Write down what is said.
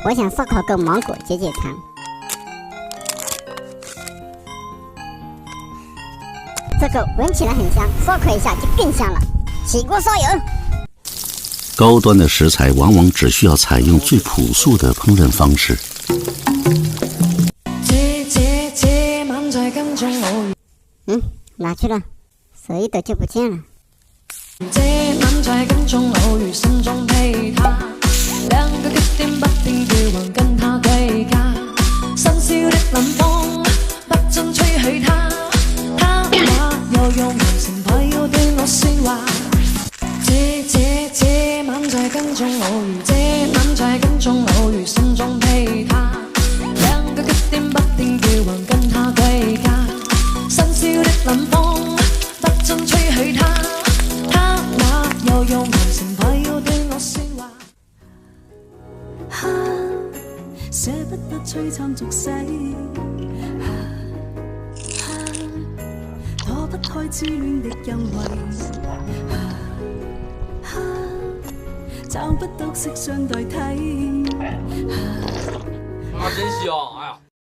我想烧烤个芒果解解馋。这个闻起来很香，烧烤一下就更香了。起锅烧油。高端的食材往往只需要采用最朴素的烹饪方式。哪去了？手一抖就不见了。這晚在跟蹤偶遇，心中被他兩個極點不斷叫喚，跟他對家。新鮮的冷風不准吹起他，他話又用眼神派要對我説話。這晚在跟蹤偶遇，這晚在跟蹤偶遇，心中被他兩個極點不斷叫喚，跟他對家。新鮮的冷風不准吹起他。又用眼神派要對我説話，捨不得璀璨俗世，躲不開痴戀的欣慰，找不到色相代替。真香，哎呀！